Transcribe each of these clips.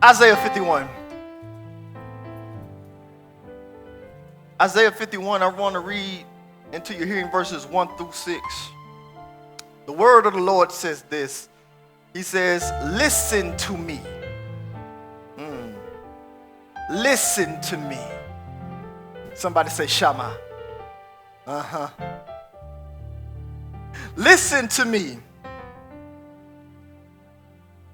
Isaiah 51. Isaiah 51, I want to read into your hearing verses 1 through 6. The word of the Lord says this. He says, listen to me. Listen to me. Somebody say Shama. Listen to me.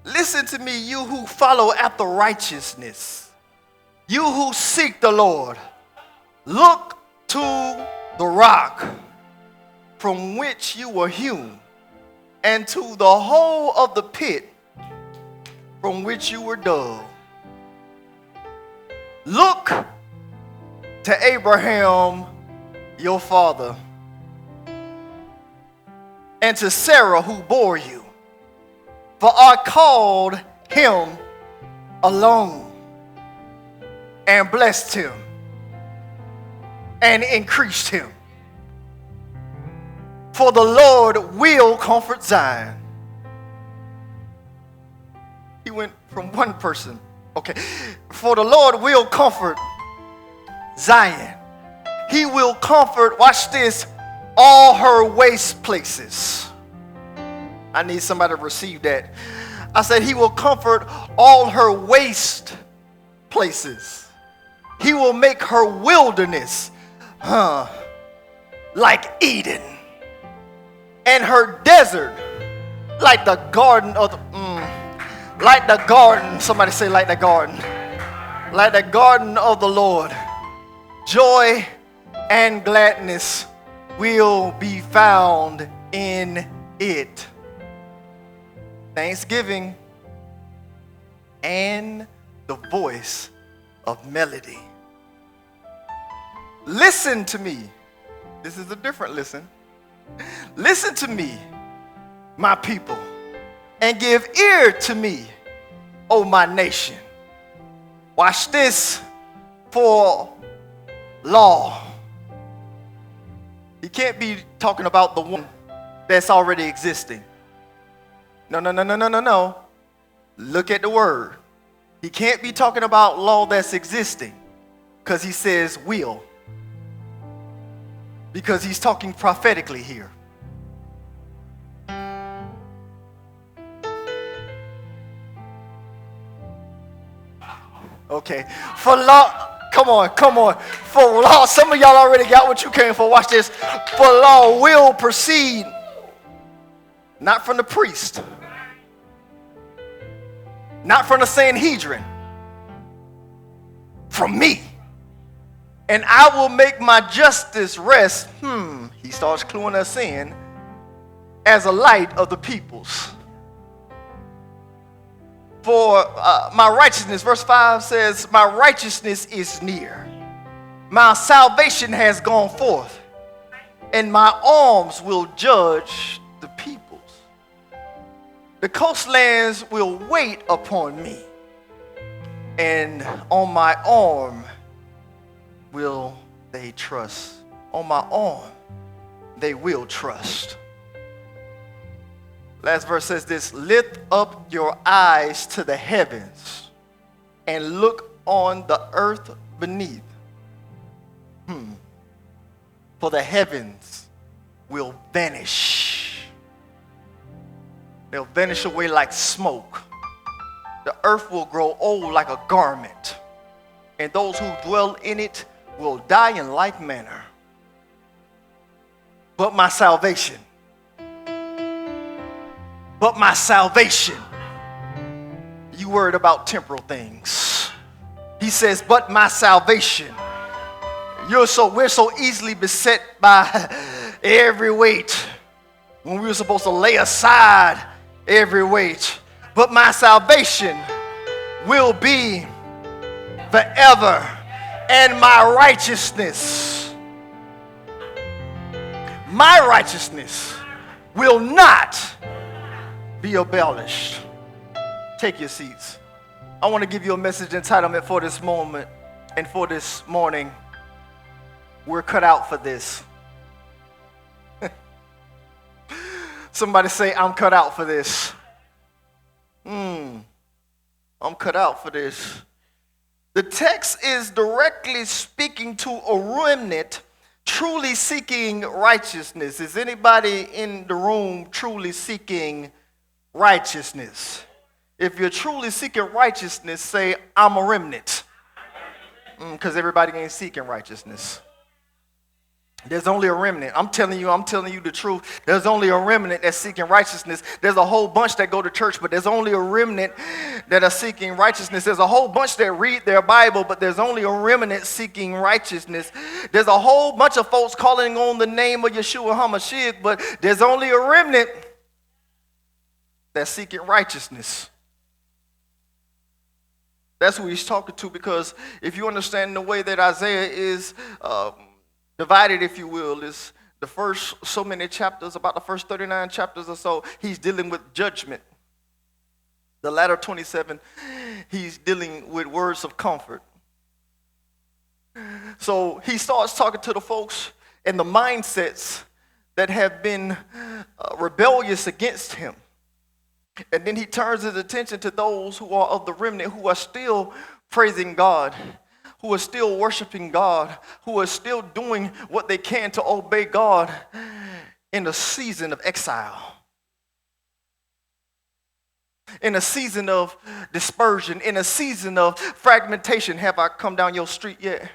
Listen to me, you who follow after righteousness. You who seek the Lord. Look to the rock from which you were hewn, and to the hole of the pit from which you were dug. Look to Abraham, your father, and to Sarah who bore you. For I called him alone and blessed him and increased him. For the Lord will comfort Zion. He went from one person. Okay. For the Lord will comfort Zion. He will comfort, watch this, all her waste places. I need somebody to receive that. I said he will comfort all her waste places. He will make her wilderness like Eden, and her desert like the garden of the, like the garden. Somebody say like the garden. Like the garden of the Lord. Joy and gladness will be found in it. Thanksgiving and the voice of melody. Listen to me. This is a different listen. Listen to me, my people, and give ear to me, O my nation. Watch this for law. He can't be talking about the one that's already existing. No. Look at the word. He can't be talking about law that's existing because he says will. Because he's talking prophetically here. Okay. For law, come on. For law, some of y'all already got what you came for. Watch this. For law will proceed not from the priest, not from the Sanhedrin, from me. And I will make my justice rest, he starts cluing us in, as a light of the peoples. For my righteousness, verse 5 says, my righteousness is near. My salvation has gone forth, and my arms will judge the peoples. The coastlands will wait upon me, and on my arm will they trust. On my arm they will trust. Last verse says this, lift up your eyes to the heavens and look on the earth beneath. For the heavens will vanish. They'll vanish away like smoke. The earth will grow old like a garment, and those who dwell in it will die in like manner. But my salvation, you worried about temporal things. He says, but my salvation. We're so easily beset by every weight when we were supposed to lay aside every weight. But my salvation will be forever, and my righteousness will not be abolished. Take your seats. I want to give you a message entitlement for this moment and for this morning. We're cut out for this. Somebody say, I'm cut out for this. I'm cut out for this. The text is directly speaking to a remnant truly seeking righteousness. Is anybody in the room truly seeking righteousness? If you're truly seeking righteousness, say, I'm a remnant. Because everybody ain't seeking righteousness. There's only a remnant. I'm telling you the truth. There's only a remnant that's seeking righteousness. There's a whole bunch that go to church, but there's only a remnant that are seeking righteousness. There's a whole bunch that read their Bible, but there's only a remnant seeking righteousness. There's a whole bunch of folks calling on the name of Yeshua HaMashiach, but there's only a remnant that's seeking righteousness. That's who he's talking to, because if you understand the way that Isaiah is divided, if you will, is the first so many chapters, about the first 39 chapters or so, he's dealing with judgment. The latter 27, he's dealing with words of comfort. So he starts talking to the folks and the mindsets that have been rebellious against him. And then he turns his attention to those who are of the remnant, who are still praising God, who are still worshiping God, who are still doing what they can to obey God in a season of exile, in a season of dispersion, in a season of fragmentation. Have I come down your street yet?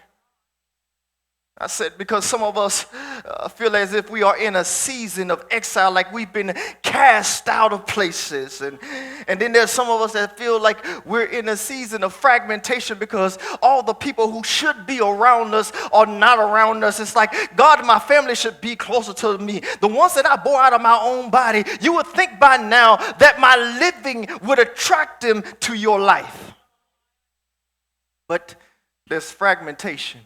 I said, because some of us feel as if we are in a season of exile, like we've been cast out of places. And then there's some of us that feel like we're in a season of fragmentation because all the people who should be around us are not around us. It's like, God, my family should be closer to me. The ones that I bore out of my own body, you would think by now that my living would attract them to your life. But there's fragmentation.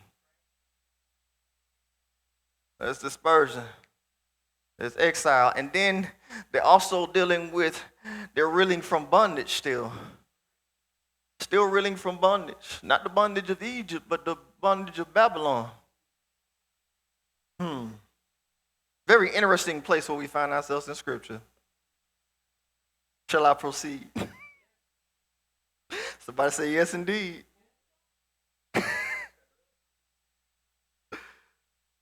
There's dispersion. There's exile. And then they're also dealing with, they're reeling from bondage still. Still reeling from bondage. Not the bondage of Egypt, but the bondage of Babylon. Very interesting place where we find ourselves in Scripture. Shall I proceed? Somebody say yes, indeed.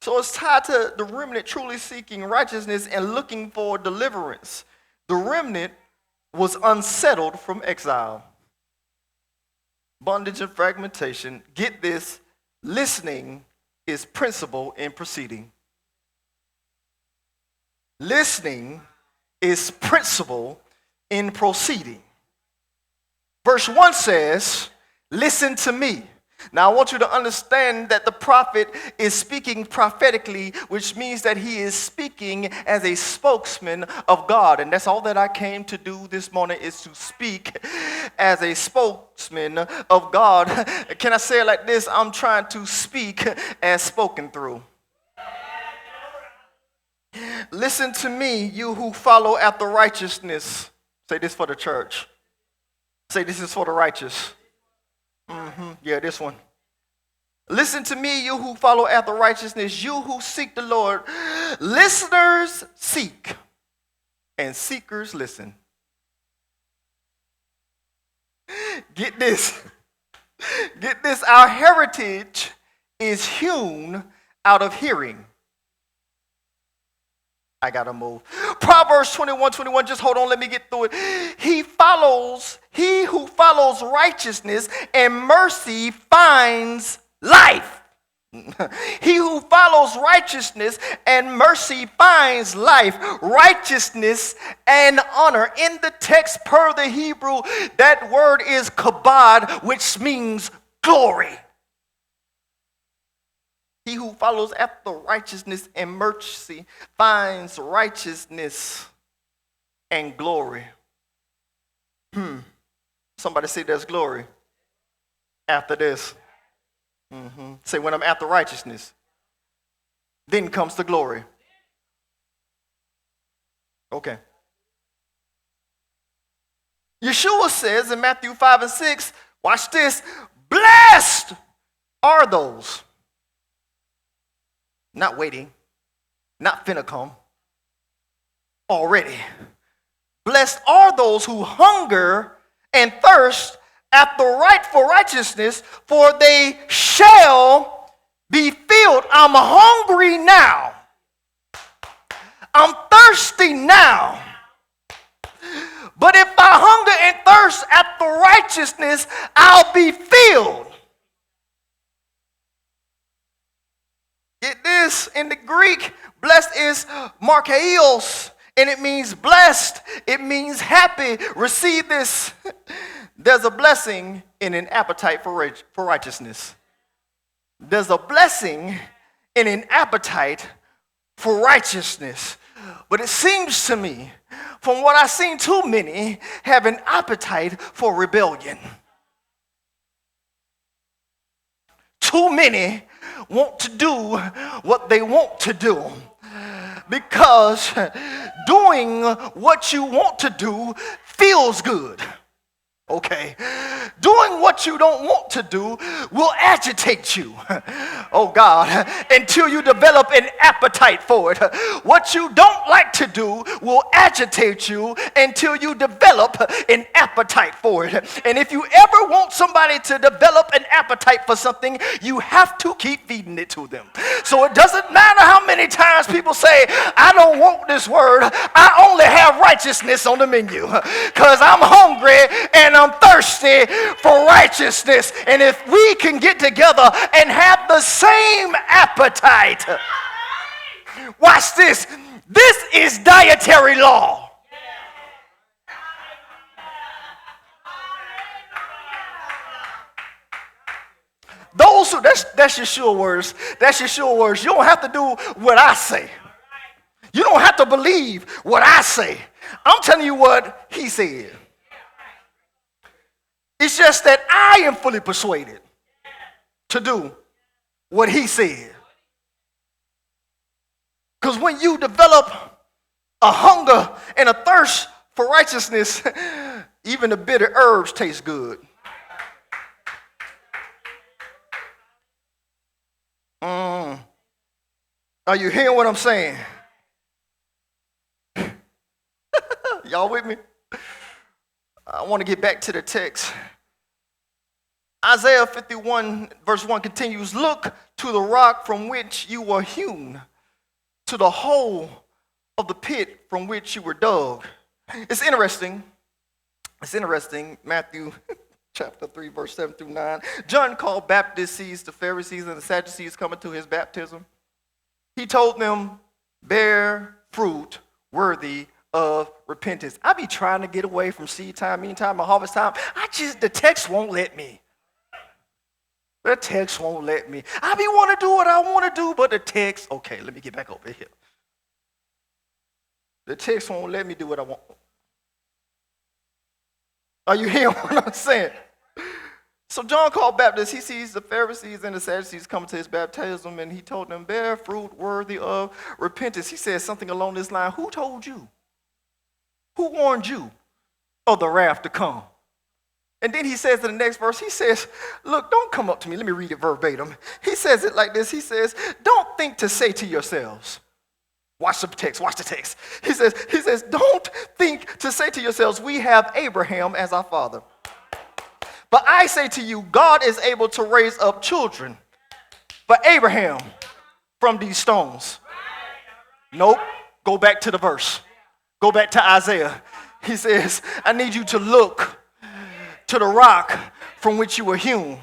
So it's tied to the remnant truly seeking righteousness and looking for deliverance. The remnant was unsettled from exile, bondage and fragmentation. Get this, listening is principle in proceeding. Listening is principle in proceeding. Verse 1 says, listen to me. Now, I want you to understand that the prophet is speaking prophetically, which means that he is speaking as a spokesman of God. And that's all that I came to do this morning, is to speak as a spokesman of God. Can I say it like this? I'm trying to speak as spoken through. Listen to me, you who follow after righteousness. Say this for the church. Say this is for the righteous. Yeah, this one. Listen to me, you who follow after righteousness, you who seek the Lord. Listeners seek, and seekers listen. Get this. Get this. Our heritage is hewn out of hearing. I gotta move. Proverbs 21:21, just hold on, let me get through it. He who follows righteousness and mercy finds life. He who follows righteousness and mercy finds life, righteousness and honor. In the text per the Hebrew, that word is kabod, which means glory. He who follows after righteousness and mercy finds righteousness and glory. Somebody say there's glory after this. Say, when I'm after righteousness, then comes the glory. Okay. Yeshua says in Matthew 5:6, watch this, blessed are those. Not waiting, not finna come. already. Blessed are those who hunger and thirst after for righteousness, for they shall be filled. I'm hungry now. I'm thirsty now. But if I hunger and thirst after righteousness, I'll be filled. Get this, in the Greek, blessed is markaios, and it means blessed. It means happy. Receive this. There's a blessing in an appetite for righteousness. There's a blessing in an appetite for righteousness. But it seems to me, from what I've seen, too many have an appetite for rebellion. Too many want to do what they want to do, because doing what you want to do feels good. Okay, doing what you don't want to do will agitate you, oh God, until you develop an appetite for it. What you don't like to do will agitate you until you develop an appetite for it. And if you ever want somebody to develop an appetite for something, you have to keep feeding it to them. So it doesn't matter how many times people say, I don't want this word, I only have righteousness on the menu, because I'm hungry and I'm thirsty for righteousness. And if we can get together and have the same appetite, watch this. This is dietary law. Those who, that's your sure words. That's your sure words. You don't have to do what I say. You don't have to believe what I say. I'm telling you what he said. It's just that I am fully persuaded to do what he said. Because when you develop a hunger and a thirst for righteousness, even the bitter herbs taste good. Are you hearing what I'm saying? Y'all with me? I want to get back to the text. Isaiah 51 verse 1 continues, look to the rock from which you were hewn, to the hole of the pit from which you were dug. It's interesting. Matthew chapter 3 verse 7 through 9. John called Baptists the Pharisees and the Sadducees coming to his baptism. He told them, bear fruit worthy of repentance. I be trying to get away from seed time, meantime, and harvest time. The text won't let me. The text won't let me. I be want to do what I want to do, but the text, okay, let me get back over here. The text won't let me do what I want. Are you hearing what I'm saying? So John called Baptists. He sees the Pharisees and the Sadducees coming to his baptism, and he told them, bear fruit worthy of repentance. He said something along this line, who told you? Who warned you of the wrath to come? And then he says in the next verse, he says, look, don't come up to me. Let me read it verbatim. He says it like this. He says, don't think to say to yourselves. Watch the text. He says, don't think to say to yourselves, we have Abraham as our father. But I say to you, God is able to raise up children for Abraham from these stones. Nope. Go back to the verse. Go back to Isaiah. He says, I need you to look to the rock from which you were hewn.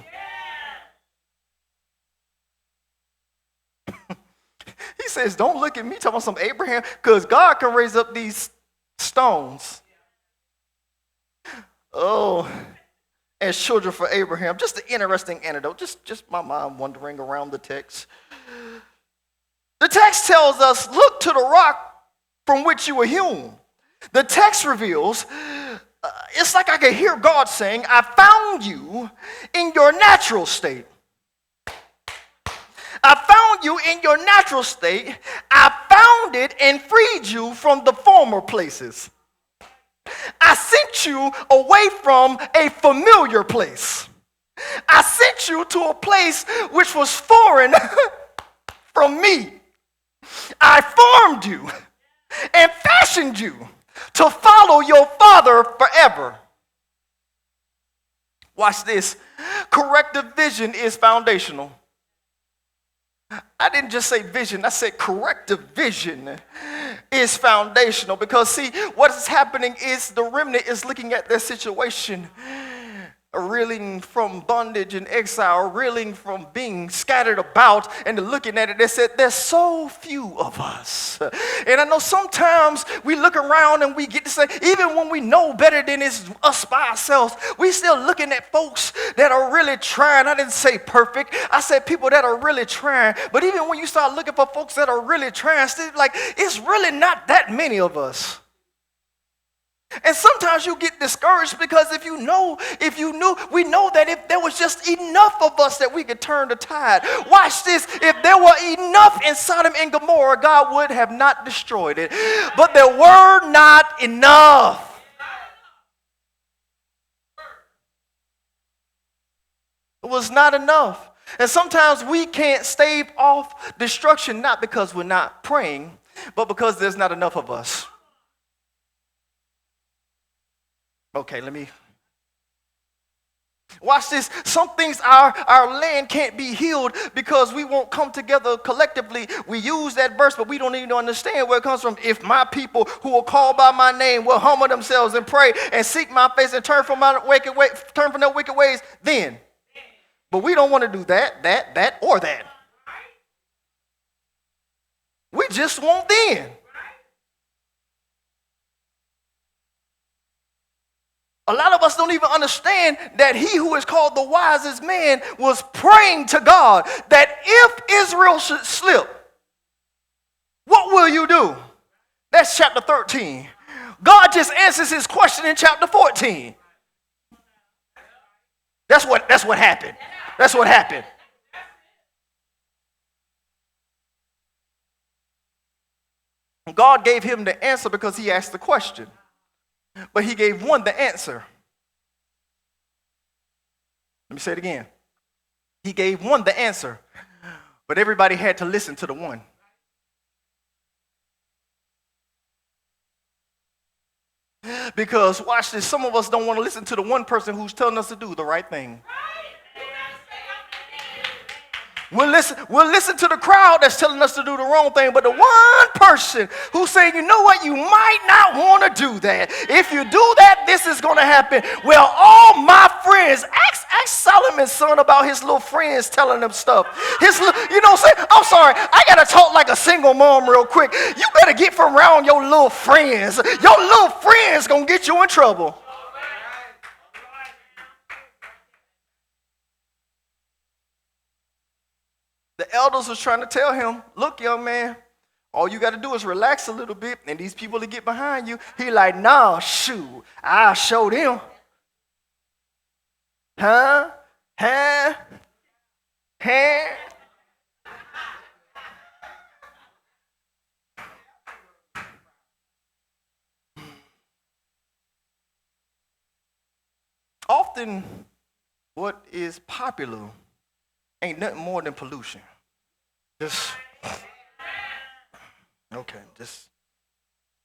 He says, don't look at me talking about some Abraham, because God can raise up these stones. Oh, as children for Abraham. Just an interesting anecdote. Just my mind wandering around the text. The text tells us, look to the rock from which you were hewn. The text reveals, it's like I can hear God saying, I found you in your natural state. I found you in your natural state. I found it and freed you from the former places. I sent you away from a familiar place. I sent you to a place which was foreign from me. I formed you and fashioned you to follow your Father forever. Watch this. Corrective vision is foundational. I didn't just say vision, I said corrective vision is foundational, because see, what is happening is the remnant is looking at their situation, reeling from bondage and exile, reeling from being scattered about, and they're looking at it, they said, there's so few of us. And I know sometimes we look around and we get to say, even when we know better than it's us by ourselves, we still looking at folks that are really trying. I didn't say perfect, I said people that are really trying. But even when you start looking for folks that are really trying, still like, it's really not that many of us. And sometimes you get discouraged, because if you knew, we know that if there was just enough of us that we could turn the tide. Watch this. If there were enough in Sodom and Gomorrah, God would have not destroyed it. But there were not enough. It was not enough. And sometimes we can't stave off destruction, not because we're not praying, but because there's not enough of us. Okay, let me watch this. Some things our land can't be healed because we won't come together collectively. We use that verse, but we don't even understand where it comes from. If my people who are called by my name will humble themselves and pray and seek my face and turn from their wicked ways, then. But we don't want to do that, or that. We just want then. A lot of us don't even understand that he who is called the wisest man was praying to God that if Israel should slip, what will you do? That's chapter 13. God just answers his question in chapter 14. That's what happened. That's what happened. God gave him the answer because he asked the question. But he gave one the answer. Let me say it again. He gave one the answer, but everybody had to listen to the one. Because watch this, some of us don't want to listen to the one person who's telling us to do the right thing. We'll listen to the crowd that's telling us to do the wrong thing, but the one person who's saying, you know what, you might not want to do that. If you do that, this is going to happen. Well, all my friends, ask Solomon's son about his little friends telling him stuff. You know what I'm saying? I'm sorry, I got to talk like a single mom real quick. You better get from around your little friends. Your little friends going to get you in trouble. The elders was trying to tell him, look, young man, all you got to do is relax a little bit, and these people that get behind you. He like, nah, shoot, I'll show them. Huh? Often, what is popular ain't nothing more than pollution.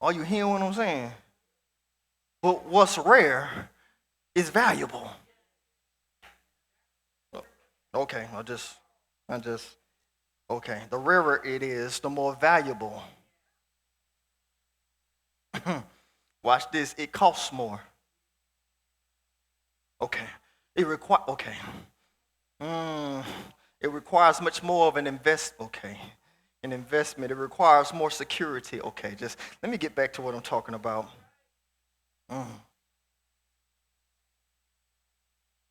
Are you hearing what I'm saying? But what's rare is valuable. Okay, the rarer it is, the more valuable. Watch this, it costs more. It requires much more of an investment. It requires more security. Just let me get back to what I'm talking about.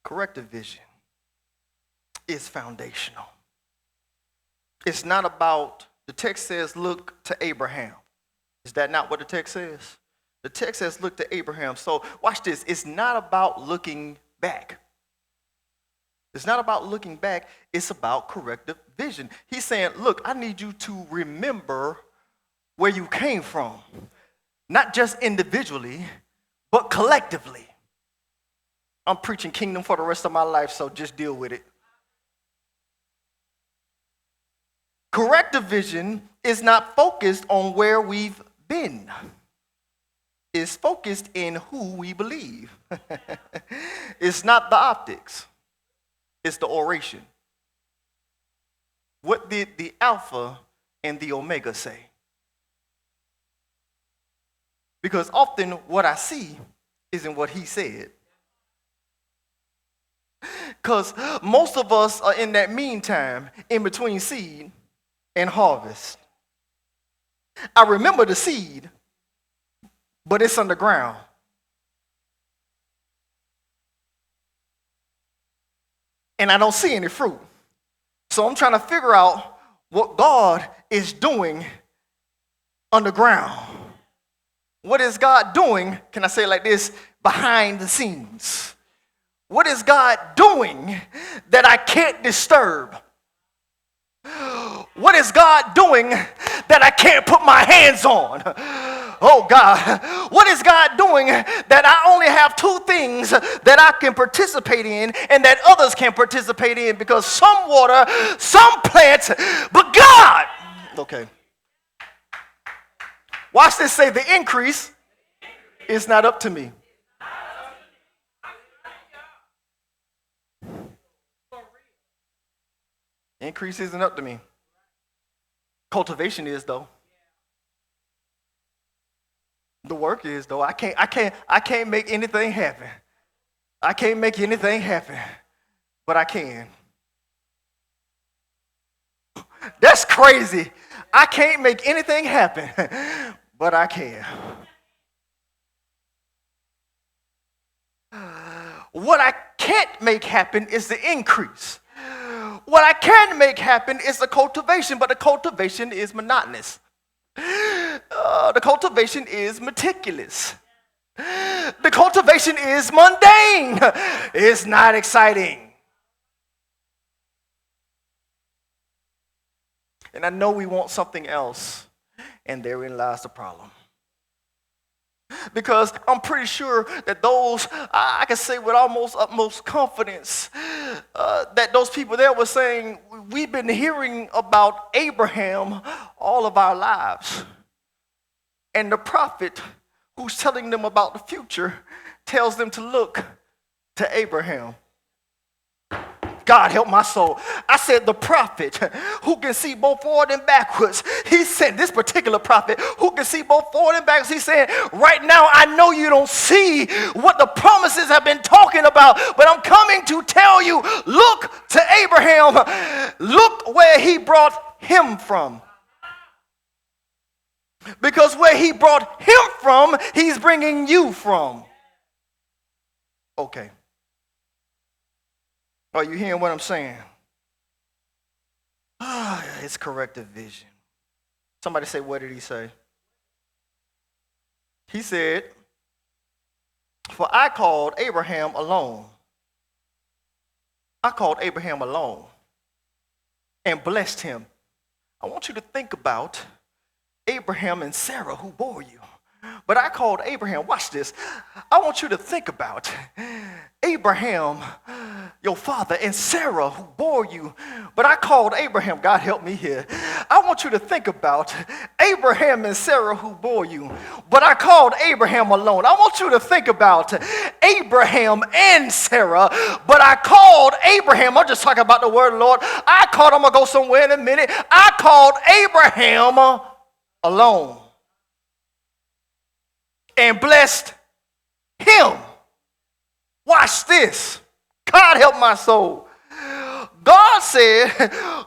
Corrective vision is foundational. It's not about, the text says, look to Abraham. Is that not what the text says? The text says, look to Abraham. So watch this. It's not about looking back. It's not about looking back. It's about corrective vision. He's saying, look, I need you to remember where you came from. Not just individually, but collectively. I'm preaching kingdom for the rest of my life, so just deal with it. Corrective vision is not focused on where we've Ben is focused in who we believe. It's not the optics, it's the oration. What did the Alpha and the Omega say? Because often what I see isn't what he said. Because most of us are in that meantime, in between seed and harvest. I remember the seed, but it's underground. And I don't see any fruit. So I'm trying to figure out what God is doing underground. What is God doing, can I say it like this, behind the scenes? What is God doing that I can't disturb? What is God doing that I can't put my hands on? Oh God, what is God doing that I only have two things that I can participate in and that others can participate in? Because some water, some plant, but God. Okay. Watch this say the increase is not up to me. Increase isn't up to me. Cultivation is though. The work is though. I can't make anything happen. I can't make anything happen, but I can. That's crazy. I can't make anything happen, but I can. What I can't make happen is the increase. What I can make happen is the cultivation, but the cultivation is monotonous. The cultivation is meticulous. The cultivation is mundane. It's not exciting. And I know we want something else, and therein lies the problem. Because I'm pretty sure that those, I can say with almost utmost confidence, that those people there were saying, we've been hearing about Abraham all of our lives. And the prophet who's telling them about the future tells them to look to Abraham. God help my soul. I said the prophet who can see both forward and backwards. He said this particular prophet who can see both forward and backwards. He said, right now I know you don't see what the promises have been talking about, but I'm coming to tell you, look to Abraham. Look where he brought him from. Because where he brought him from, he's bringing you from. Okay. Are you hearing what I'm saying? It's corrective vision. Somebody say, what did he say? He said, for I called Abraham alone. I called Abraham alone and blessed him. I want you to think about Abraham and Sarah who bore you. But I called Abraham, watch this. I want you to think about Abraham, your father, and Sarah who bore you. But I called Abraham, God help me here. I want you to think about Abraham and Sarah who bore you. But I called Abraham alone. I want you to think about Abraham and Sarah. But I called Abraham, I'm just talking about the word of the Lord. I'm going to go somewhere in a minute. I called Abraham alone and blessed him. Watch this. God help my soul. God said,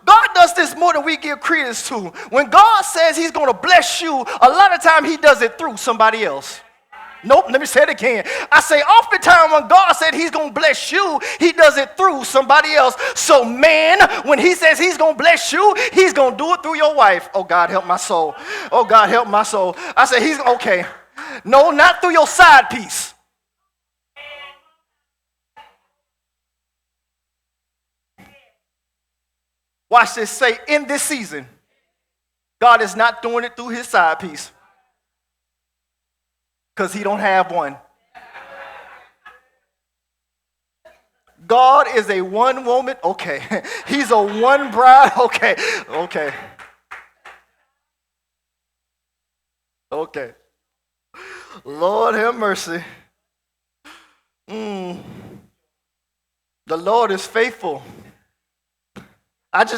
God does this more than we give credence to. When God says he's going to bless you, a lot of time he does it through somebody else. Nope, let me say it again. I say oftentimes when God said he's going to bless you, he does it through somebody else. So man, when he says he's going to bless you, he's going to do it through your wife. Oh, God, help my soul. Oh, God, help my soul. I say he's, okay. No, not through your side piece. Watch this, say in this season, God is not doing it through his side piece. Because he don't have one. God is a one woman. Okay. He's a one bride. Okay. Okay. Lord have mercy. The Lord is faithful. The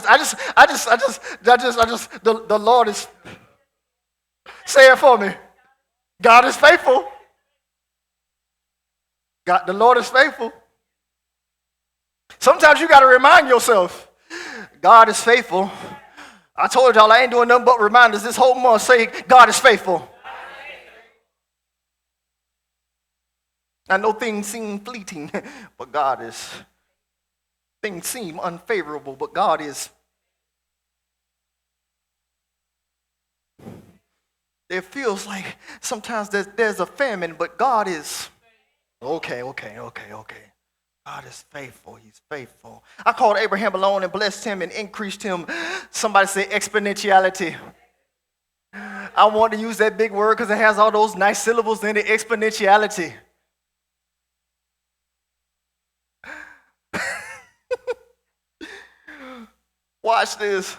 Lord is, say it for me. God is faithful. God, the Lord is faithful. Sometimes you got to remind yourself, God is faithful. I told y'all I ain't doing nothing but reminders this whole month. Say, God is faithful. I know things seem fleeting, but God is. Things seem unfavorable, but God is. It feels like sometimes there's a famine, but God is. Okay. God is faithful. He's faithful. I called Abraham alone and blessed him and increased him. Somebody say exponentiality. I want to use that big word because it has all those nice syllables in it, exponentiality. Watch this.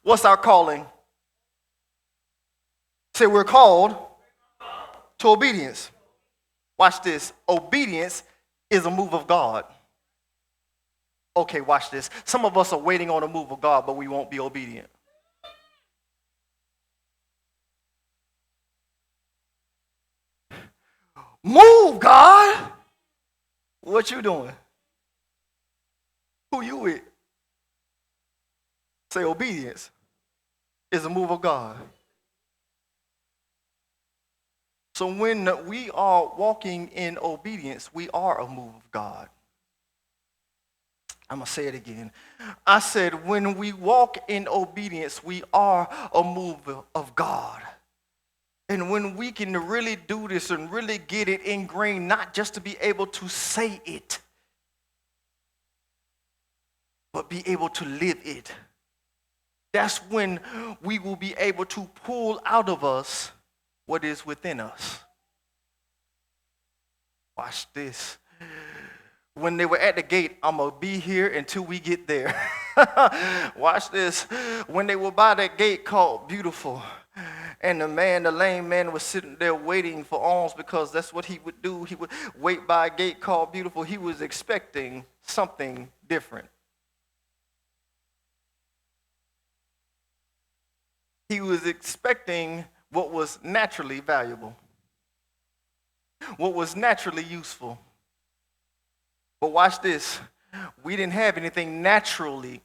What's our calling? Say we're called to obedience. Watch this. Obedience is a move of God. Okay, watch this. Some of us are waiting on a move of God, but we won't be obedient. Move, God. What you doing? Who you with? Say obedience is a move of God. So when we are walking in obedience, we are a move of God. I'm going to say it again. I said when we walk in obedience, we are a move of God. And when we can really do this and really get it ingrained, not just to be able to say it, but be able to live it, that's when we will be able to pull out of us what is within us. Watch this. When they were at the gate, I'm going to be here until we get there. Watch this. When they were by that gate called Beautiful, and the lame man was sitting there waiting for alms because that's what he would do. He would wait by a gate called Beautiful. He was expecting something different. He was expecting what was naturally valuable, what was naturally useful. But watch this. We didn't have anything naturally.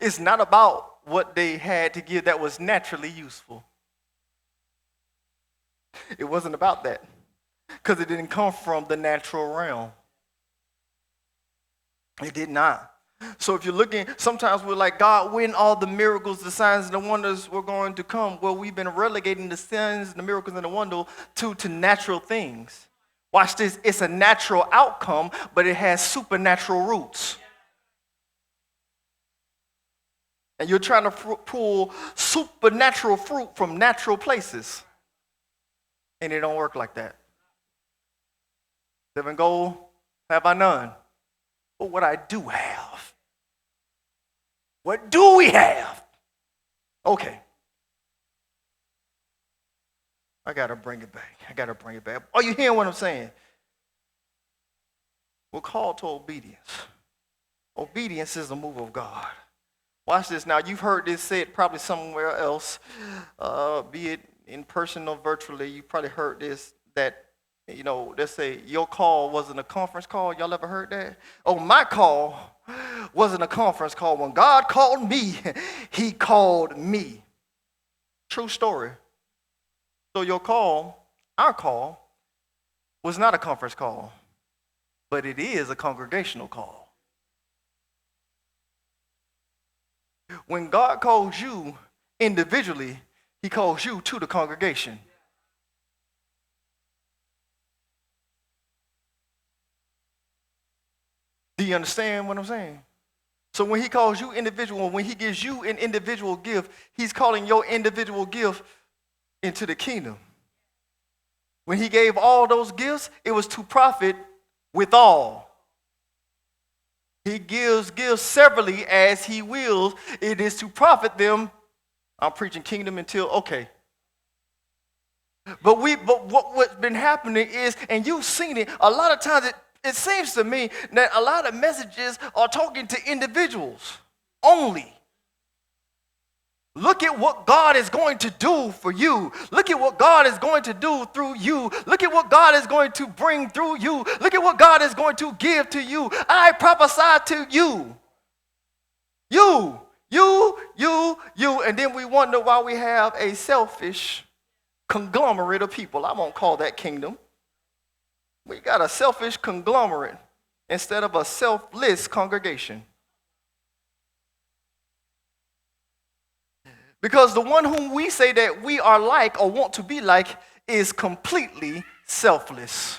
It's not about what they had to give that was naturally useful. It wasn't about that because it didn't come from the natural realm. It did not. So if you're looking, sometimes we're like, God, when all the miracles, the signs, and the wonders were going to come? Well, we've been relegating the signs, the miracles, and the wonder to natural things. Watch this. It's a natural outcome, but it has supernatural roots. And you're trying to pull supernatural fruit from natural places. And it don't work like that. 7 gold have I none. But what I do have. What do we have? Okay. I got to bring it back. Are you hearing what I'm saying? We're called to obedience. Obedience is a move of God. Watch this. Now, you've heard this said probably somewhere else, be it in person or virtually. You probably heard this, that, they say your call wasn't a conference call. Y'all ever heard that? Oh, my call wasn't a conference call. When God called me, he called me. True story. So your call, our call, was not a conference call, but it is a congregational call. When God calls you individually, he calls you to the congregation. Do you understand what I'm saying? So when he calls you individual, when he gives you an individual gift, he's calling your individual gift into the kingdom. When he gave all those gifts, it was to profit withal. He gives severally as he wills. It is to profit them. I'm preaching kingdom until, okay. But what's been happening is, and you've seen it, a lot of times it seems to me that a lot of messages are talking to individuals only. Look at what God is going to do for you. Look at what God is going to do through you. Look at what God is going to bring through you. Look at what God is going to give to you. I prophesy to you. You. And then we wonder why we have a selfish conglomerate of people. I won't call that kingdom. We got a selfish conglomerate instead of a selfless congregation. Because the one whom we say that we are like or want to be like is completely selfless.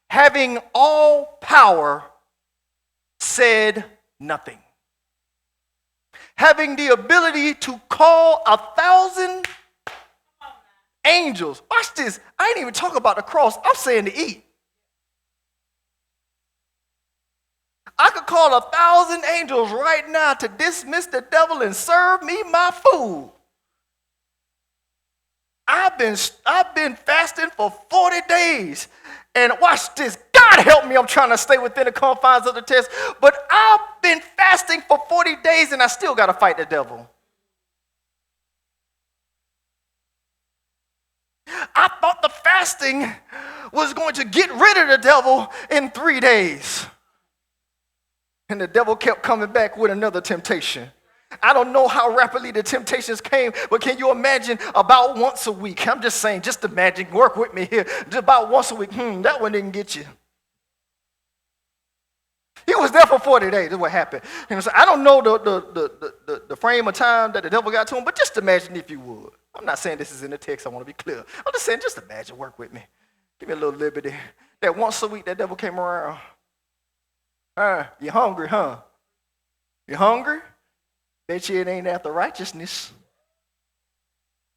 Having all power, said nothing. Having the ability to call 1,000 angels. Watch this. I ain't even talking about the cross. I'm saying to eat. I could call 1,000 angels right now to dismiss the devil and serve me my food. I've been fasting for 40 days. And watch this. God help me, I'm trying to stay within the confines of the test. But I've been fasting for 40 days and I still got to fight the devil. I thought the fasting was going to get rid of the devil in 3 days. And the devil kept coming back with another temptation. I don't know how rapidly the temptations came, but can you imagine about once a week? I'm just saying, just imagine, work with me here. Just about once a week, that one didn't get you. He was there for 40 days. That's what happened. And so I don't know the frame of time that the devil got to him, but just imagine if you would. I'm not saying this is in the text. I want to be clear. I'm just saying, just imagine, work with me. Give me a little liberty. That once a week that devil came around. You hungry, huh? You hungry? Bet you it ain't after righteousness.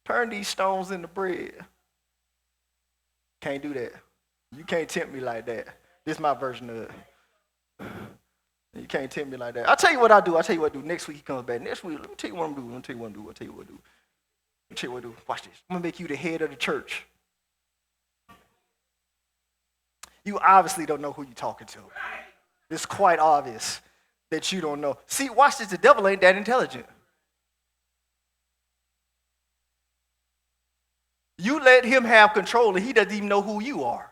Turn these stones into bread. Can't do that. You can't tempt me like that. This is my version of it. You can't tempt me like that. I'll tell you what I do. Next week he comes back. Next week, let me tell you what I'm doing. Let me tell you what I do. Watch this. I'm going to make you the head of the church. You obviously don't know who you're talking to. It's quite obvious that you don't know. See, watch this. The devil ain't that intelligent. You let him have control and he doesn't even know who you are.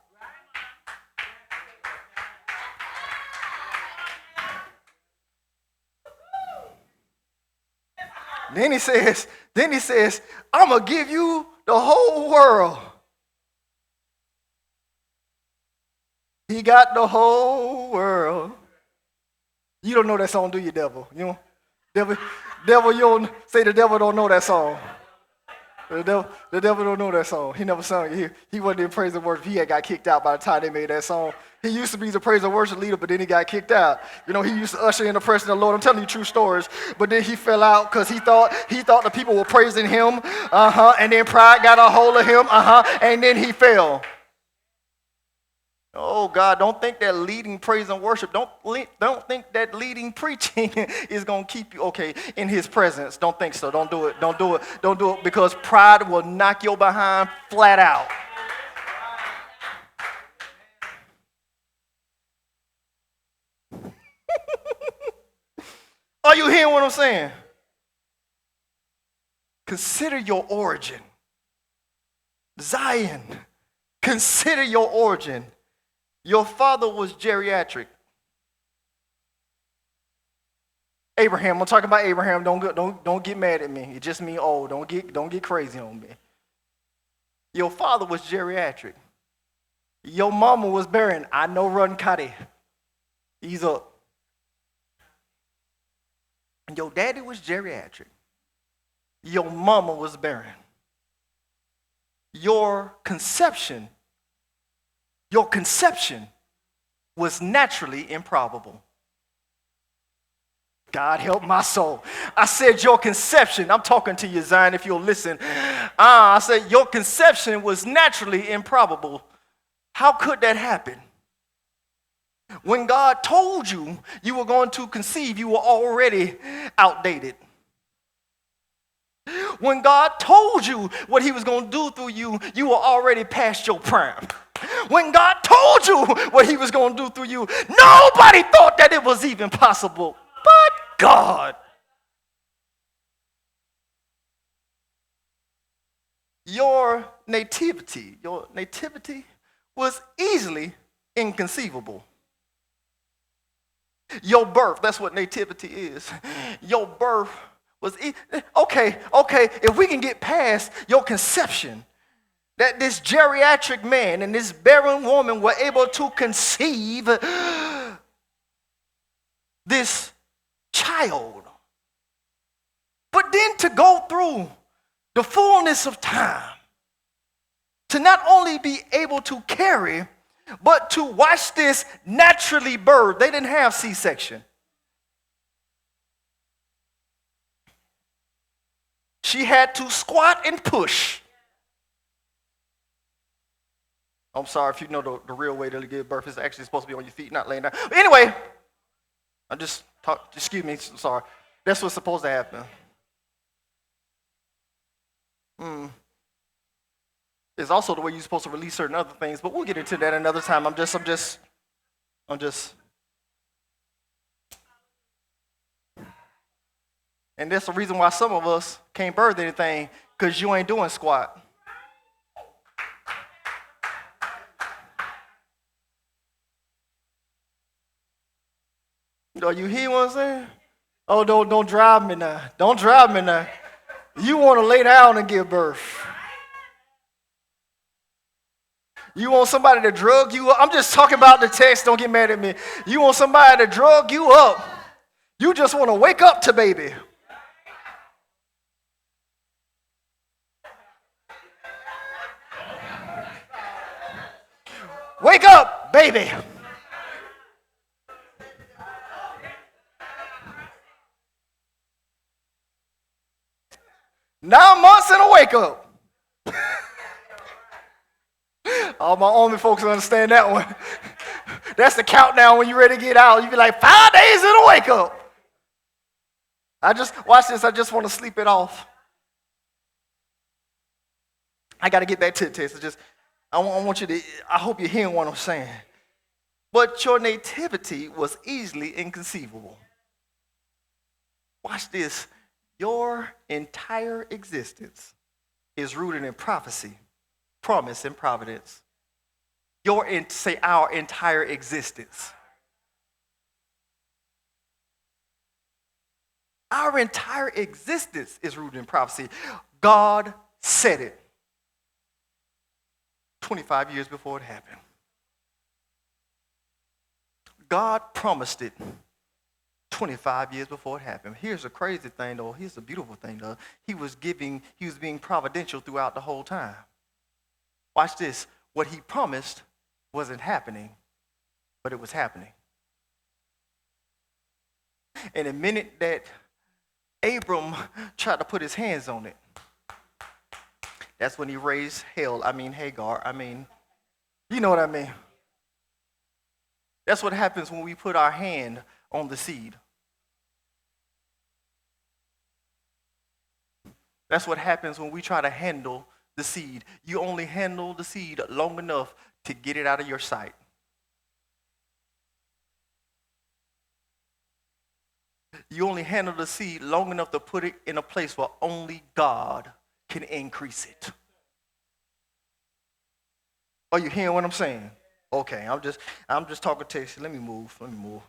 Then he says, I'm going to give you the whole world. He got the whole world. You don't know that song, do you, devil? You know, devil, you don't say the devil don't know that song. The devil don't know that song. He never sung it. He wasn't in praise and worship. He had got kicked out by the time they made that song. He used to be the praise and worship leader, but then he got kicked out. You know, he used to usher in the presence of the Lord. I'm telling you true stories. But then he fell out because he thought the people were praising him. And then pride got a hold of him. And then he fell. Oh, God, don't think that leading praise and worship, don't think that leading preaching is going to keep you, okay, in his presence. Don't think so. Don't do it because pride will knock your behind flat out. Are you hearing what I'm saying? Consider your origin. Zion, consider your origin. Your father was geriatric. Abraham, I'm talking about Abraham. Don't get mad at me. It just means old. Don't get crazy on me. Your father was geriatric. Your mama was barren. I know run Kadi. Ease up. And your daddy was geriatric. Your mama was barren. Your conception was naturally improbable. God help my soul. I said your conception. I'm talking to you, Zion, if you'll listen. I said your conception was naturally improbable. How could that happen? When God told you you were going to conceive, you were already outdated. When God told you what he was going to do through you, you were already past your prime. When God told you what he was going to do through you, nobody thought that it was even possible but God. Your nativity was easily inconceivable. Your birth, that's what nativity is. Your birth was, okay, if we can get past your conception, that this geriatric man and this barren woman were able to conceive this child. But then to go through the fullness of time, to not only be able to carry, but to watch this naturally birth. They didn't have C-section. She had to squat and push. I'm sorry if you know the real way to give birth is actually supposed to be on your feet, not laying down. But anyway, excuse me, sorry. That's what's supposed to happen. It's also the way you're supposed to release certain other things, but we'll get into that another time. I'm just. And that's the reason why some of us can't birth anything, because you ain't doing squat. You hear what I'm saying? Oh, don't drive me now. Don't drive me now. You want to lay down and give birth. You want somebody to drug you up. I'm just talking about the text. Don't get mad at me. You want somebody to drug you up. You just want to wake up to baby. Wake up, baby. Nine months and a wake up. All my Army folks understand that one. That's the countdown when you're ready to get out. You be like, 5 days and a wake up. Watch this. I just want to sleep it off. I got to get back to the text. I want you to, I hope you're hearing what I'm saying. But your nativity was easily inconceivable. Watch this. Your entire existence is rooted in prophecy, promise, and providence. Say our entire existence. Our entire existence is rooted in prophecy. God said it 25 years before it happened. God promised it 25 years before it happened. Here's the crazy thing, though. Here's the beautiful thing, though. He was being providential throughout the whole time. Watch this. What he promised wasn't happening, but it was happening. And the minute that Abram tried to put his hands on it, that's when he raised Hagar. You know what I mean. That's what happens when we put our hand on the seed. That's what happens when we try to handle the seed. You only handle the seed long enough to get it out of your sight. You only handle the seed long enough to put it in a place where only God can increase it. Are you hearing what I'm saying? Okay, I'm just talking to you. Let me move.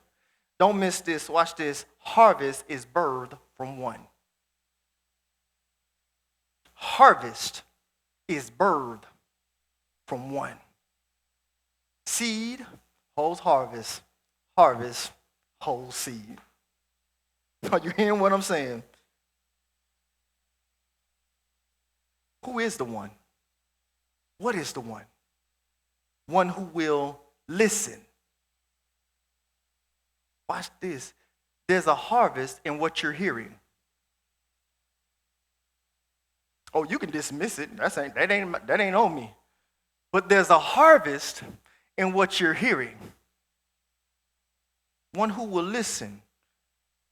Don't miss this. Watch this. Harvest is birthed from one. Harvest is birthed from one. Seed holds harvest. Harvest holds seed. Are you hearing what I'm saying? Who is the one? What is the one? One who will listen. Watch this. There's a harvest in what you're hearing. Oh, you can dismiss it. That ain't on me. But there's a harvest in what you're hearing. One who will listen.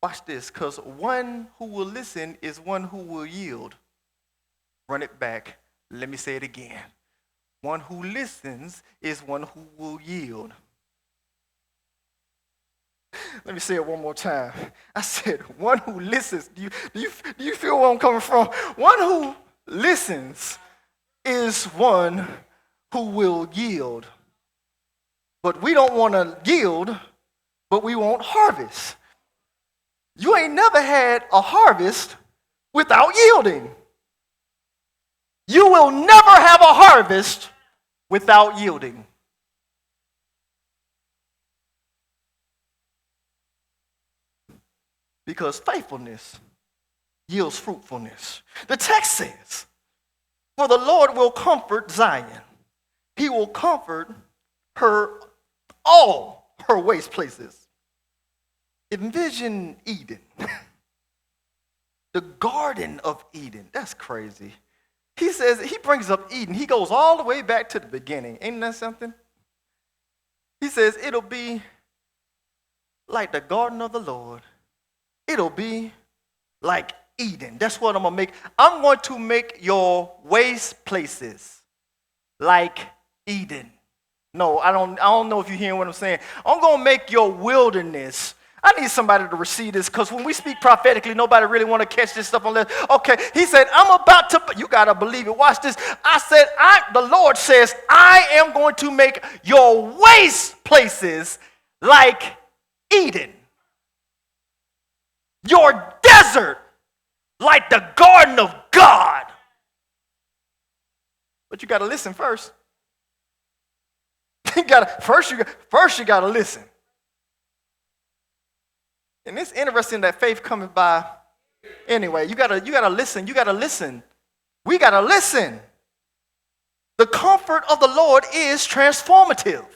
Watch this, because one who will listen is one who will yield. Run it back. Let me say it again. One who listens is one who will yield. Let me say it one more time. I said, one who listens. Do you feel where I'm coming from? One who listens is one who will yield. But we don't want to yield, but we want harvest. You ain't never had a harvest without yielding. You will never have a harvest without yielding. Because faithfulness yields fruitfulness. The text says, for the Lord will comfort Zion. He will comfort all her waste places. Envision Eden. The Garden of Eden. That's crazy. He says, he brings up Eden. He goes all the way back to the beginning. Ain't that something? He says, it'll be like the garden of the Lord. It'll be like Eden. That's what I'm going to make. I'm going to make your waste places like Eden. No, I don't know if you're hearing what I'm saying. I'm going to make your wilderness. I need somebody to receive this, because when we speak prophetically, nobody really want to catch this stuff unless, okay, he said, I'm about to, you got to believe it. Watch this. I said, the Lord says, I am going to make your waste places like Eden. Your desert like the garden of God. But you got to listen first. First you got to listen. And it's interesting that faith coming by anyway. You gotta listen. You gotta listen. We gotta listen. The comfort of the Lord is transformative.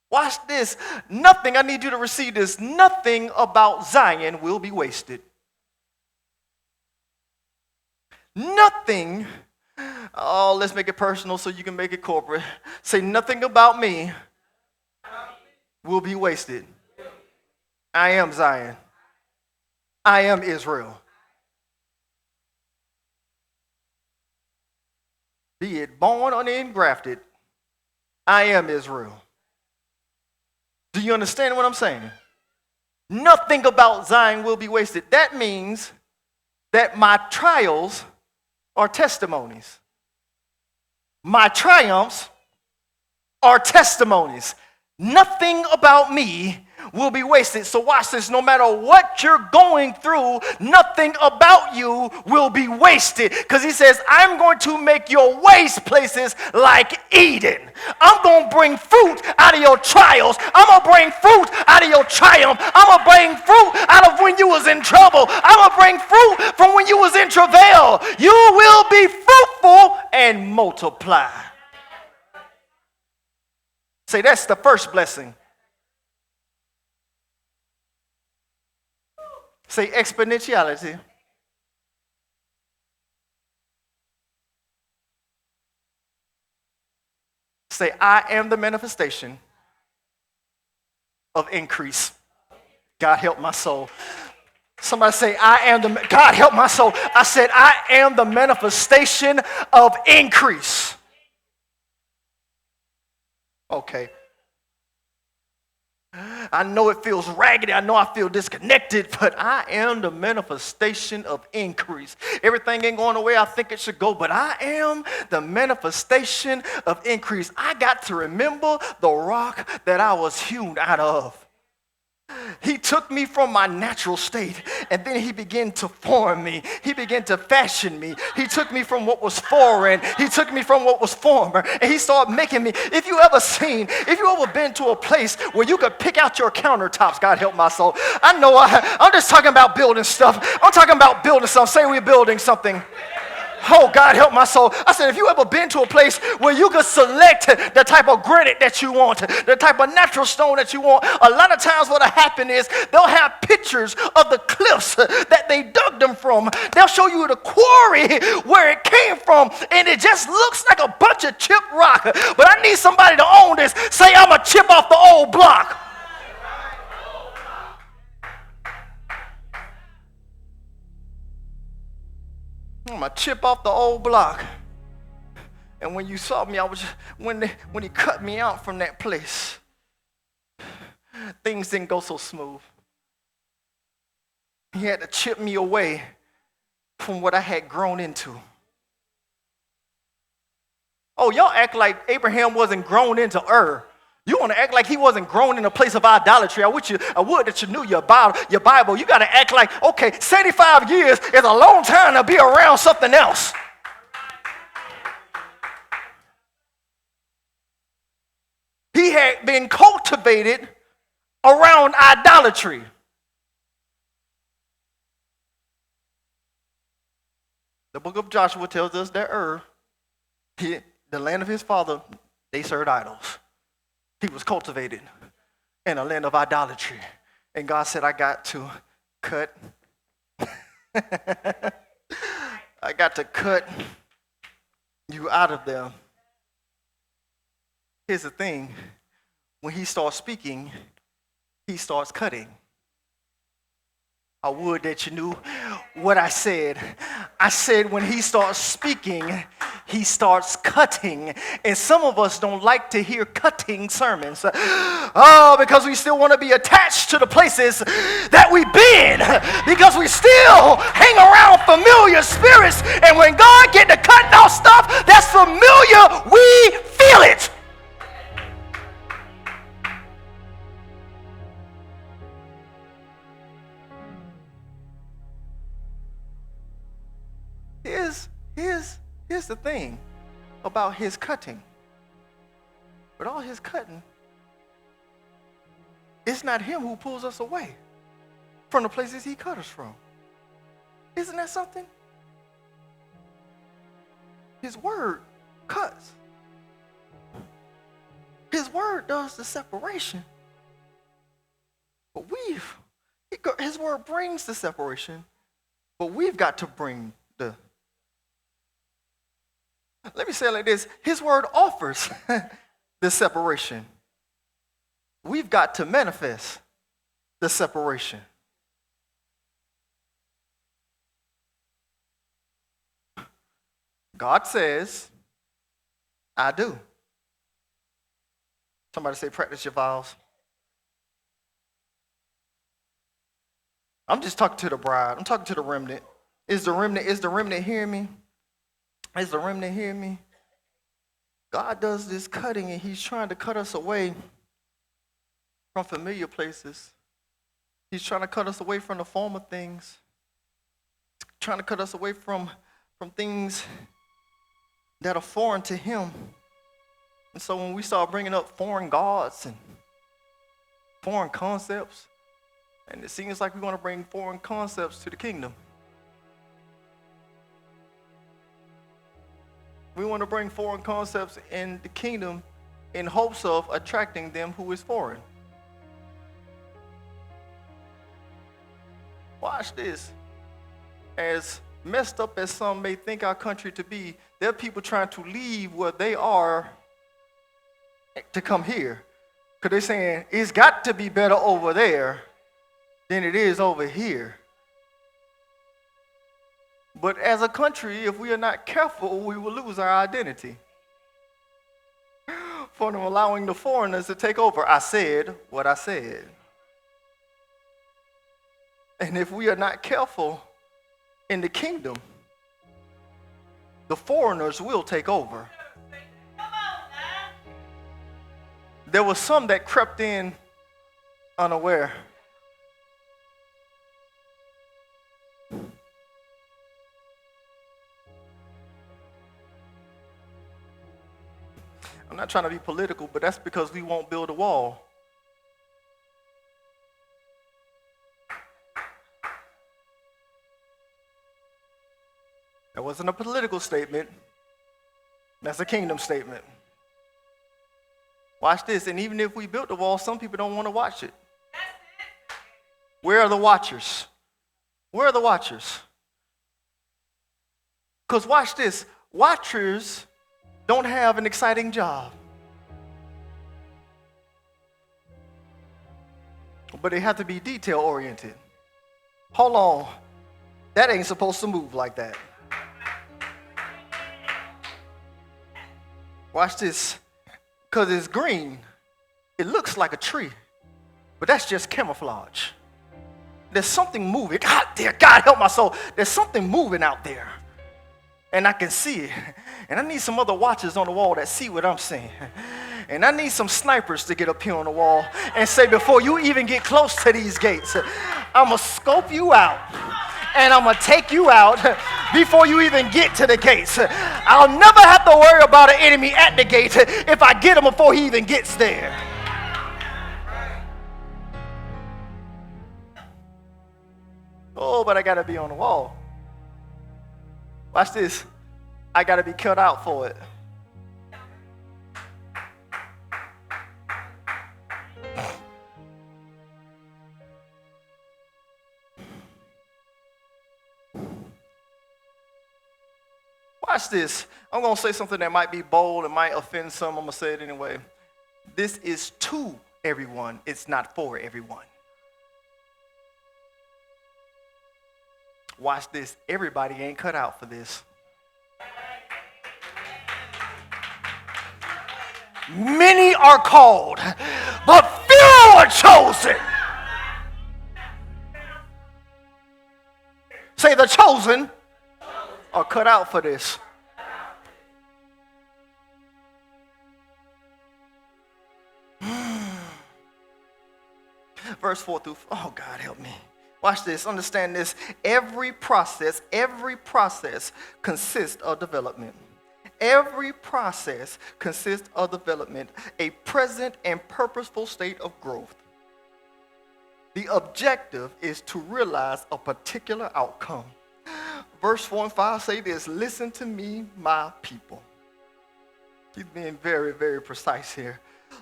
Watch this. Nothing, I need you to receive this. Nothing about Zion will be wasted. Nothing. Oh, let's make it personal so you can make it corporate. Say, nothing about me will be wasted. I am Zion. I am Israel. Be it born or engrafted, I am Israel. Do you understand what I'm saying? Nothing about Zion will be wasted. That means that my trials are testimonies. My triumphs are testimonies. Nothing about me will be wasted. So watch this. No matter what you're going through, nothing about you will be wasted. Because he says, I'm going to make your waste places like Eden. I'm going to bring fruit out of your trials. I'm going to bring fruit out of your triumph. I'm going to bring fruit out of when you was in trouble. I'm going to bring fruit from when you was in travail. You will be fruitful and multiply. Say, that's the first blessing. Say exponentiality. Say, I am the manifestation of increase. God help my soul. Somebody say, I am the, God help my soul. I said, I am the manifestation of increase. Okay. I know it feels raggedy. I know I feel disconnected, but I am the manifestation of increase. Everything ain't going the way I think it should go, but I am the manifestation of increase. I got to remember the rock that I was hewn out of. He took me from my natural state, and then he began to form me. He began to fashion me. He took me from what was foreign. He took me from what was former, and he started making me. If you ever been to a place where you could pick out your countertops, God help my soul. I know I'm just talking about building stuff. I'm talking about building something. Say we're building something. Oh, God help my soul. I said, if you ever been to a place where you could select the type of granite that you want, the type of natural stone that you want, a lot of times what'll happen is they'll have pictures of the cliffs that they dug them from. They'll show you the quarry where it came from, and it just looks like a bunch of chipped rock. But I need somebody to own this. Say, I'm a chip off the old block. I'm a chip off the old block. And when you saw me, when he cut me out from that place, things didn't go so smooth. He had to chip me away from what I had grown into. Oh, y'all act like Abraham wasn't grown into Ur. You want to act like he wasn't grown in a place of idolatry. I would that you knew your Bible. You got to act like, okay, 75 years is a long time to be around something else. He had been cultivated around idolatry. The book of Joshua tells us that Ur, the land of his father, they served idols. He was cultivated in a land of idolatry. And God said, I got to cut. I got to cut you out of them. Here's the thing. When he starts speaking, he starts cutting. I would that you knew what I said. I said when he starts speaking, he starts cutting. And some of us don't like to hear cutting sermons. Because we still want to be attached to the places that we've been. Because we still hang around familiar spirits. And when God get to cutting off stuff that's familiar, we feel it. Here's the thing about his cutting. But all his cutting, it's not him who pulls us away from the places he cut us from. Isn't that something? His word cuts. His word does the separation. But his word brings the separation, but we've got to bring the. Let me say it like this. His word offers the separation. We've got to manifest the separation. God says, I do. Somebody say, practice your vows. I'm just talking to the bride. I'm talking to the remnant. Is the remnant hearing me? Is the remnant hearing me? God does this cutting, and he's trying to cut us away from familiar places. He's trying to cut us away from the former things. He's trying to cut us away from things that are foreign to him. And so when we start bringing up foreign gods and foreign concepts, and it seems like we want to bring foreign concepts to the kingdom. We want to bring foreign concepts in the kingdom in hopes of attracting them who is foreign. Watch this. As messed up as some may think our country to be, there are people trying to leave where they are to come here. Because they're saying, it's got to be better over there than it is over here. But as a country, if we are not careful, we will lose our identity. For them allowing the foreigners to take over. I said what I said. And if we are not careful in the kingdom, the foreigners will take over. There were some that crept in unaware. I'm not trying to be political, but that's because we won't build a wall. That wasn't a political statement. That's a kingdom statement. Watch this. And even if we built the wall, some people don't want to watch it. Where are the watchers? Where are the watchers? Because watch this. Watchers don't have an exciting job. But they have to be detail oriented. Hold on. That ain't supposed to move like that. Watch this. Because it's green, it looks like a tree, but that's just camouflage. There's something moving. God, dear God, help my soul. There's something moving out there, and I can see it. And I need some other watchers on the wall that see what I'm seeing. And I need some snipers to get up here on the wall and say, before you even get close to these gates, I'm going to scope you out. And I'm going to take you out before you even get to the gates. I'll never have to worry about an enemy at the gate if I get him before he even gets there. Oh, but I got to be on the wall. Watch this. I got to be cut out for it. Watch this. I'm going to say something that might be bold and might offend some. I'm going to say it anyway. This is to everyone. It's not for everyone. Watch this. Everybody ain't cut out for this. Many are called, but few are chosen. Say, the chosen are cut out for this. Verse 4 through, oh God, help me. Watch this, understand this. Every process consists of development. Every process consists of development, a present and purposeful state of growth. The objective is to realize a particular outcome. Verse 4 and 5 say this: listen to me, my people. He's being very, very precise here.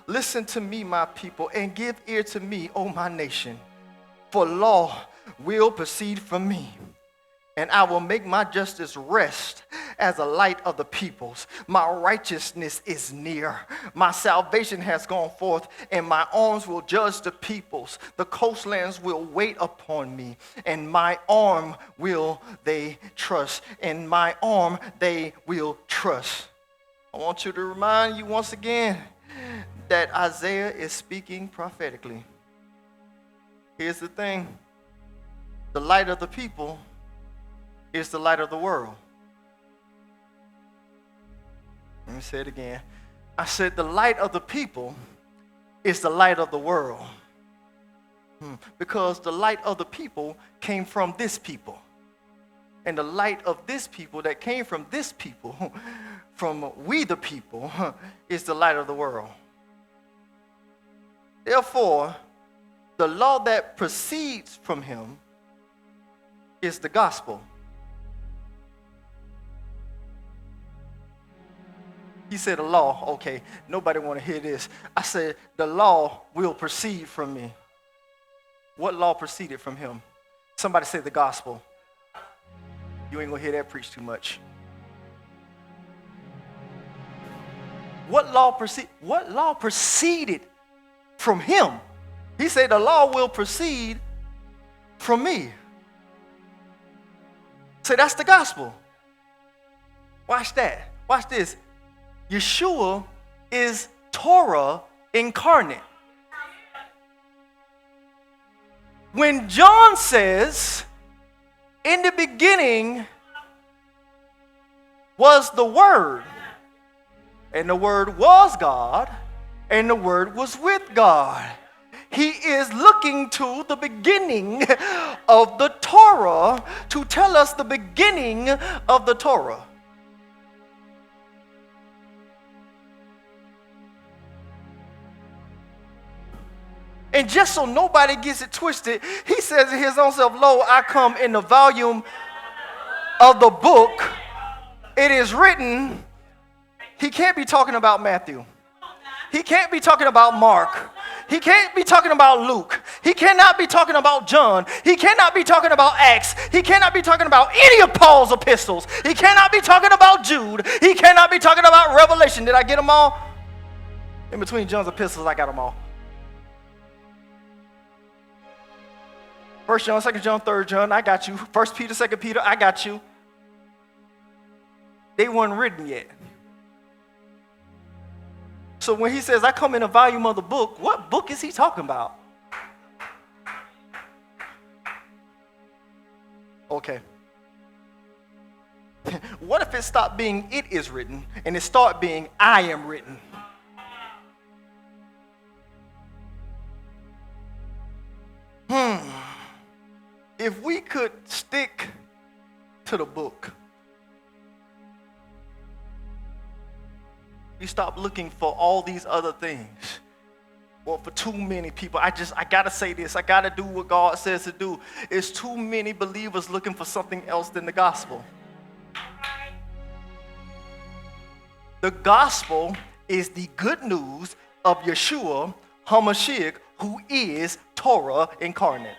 Listen to me, my people, and give ear to me, O my nation. For law will proceed from me, and I will make my justice rest as a light of the peoples. My righteousness is near. My salvation has gone forth, and my arms will judge the peoples. The coastlands will wait upon me, and my arm will they trust. And my arm they will trust. I want you to remind you once again that Isaiah is speaking prophetically. Here's the thing. The light of the people is the light of the world. Let me say it again. I said the light of the people is the light of the world. Because the light of the people came from this people. And the light of this people that came from this people, from we the people, is the light of the world. Therefore, the law that proceeds from him is the gospel. He said the law. Okay, nobody want to hear this. I said the law will proceed from me. What law proceeded from him? Somebody say the gospel. You ain't going to hear that preached too much. What law proceeded from him? He said the law will proceed from me. So that's the gospel. Watch that. Watch this. Yeshua is Torah incarnate. When John says, in the beginning was the Word, and the Word was God, and the Word was with God. He is looking to the beginning of the Torah to tell us the beginning of the Torah. And just so nobody gets it twisted, he says in his own self, lo, I come in the volume of the book. It is written. He can't be talking about Matthew. He can't be talking about Mark. He can't be talking about Luke. He cannot be talking about John. He cannot be talking about Acts. He cannot be talking about any of Paul's epistles. He cannot be talking about Jude. He cannot be talking about Revelation. Did I get them all? In between John's epistles, I got them all. 1 John, 2 John, 3 John, I got you. 1 Peter, 2 Peter, I got you. They weren't written yet. So when he says, I come in a volume of the book, what book is he talking about? Okay. What if it stopped being it is written and it start being I am written? If we could stick to the book, we stop looking for all these other things. Well, for too many people, I gotta say this, I gotta do what God says to do. It's too many believers looking for something else than the gospel. The gospel is the good news of Yeshua HaMashiach, who is Torah incarnate.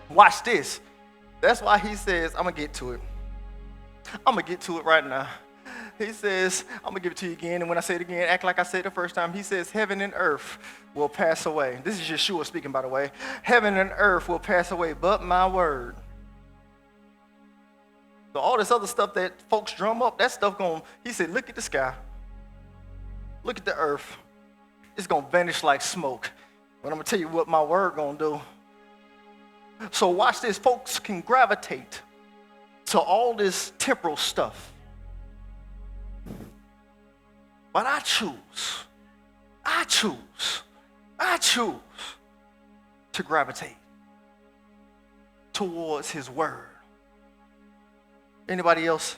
Watch this. That's why he says, I'm going to get to it. I'm going to get to it right now. He says, I'm going to give it to you again. And when I say it again, act like I said it the first time. He says, heaven and earth will pass away. This is Yeshua speaking, by the way. Heaven and earth will pass away, but my word. So all this other stuff that folks drum up, that stuff he said, look at the sky. Look at the earth. It's going to vanish like smoke. But I'm going to tell you what my word going to do. So watch this. Folks can gravitate to all this temporal stuff. But I choose to gravitate towards his word. Anybody else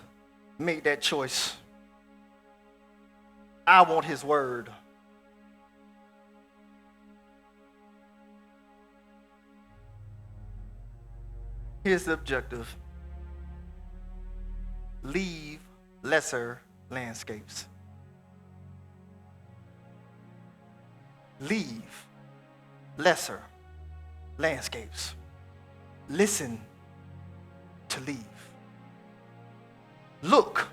made that choice? I want his word. Here's the objective. Leave lesser landscapes. Leave lesser landscapes. Listen to leave. Look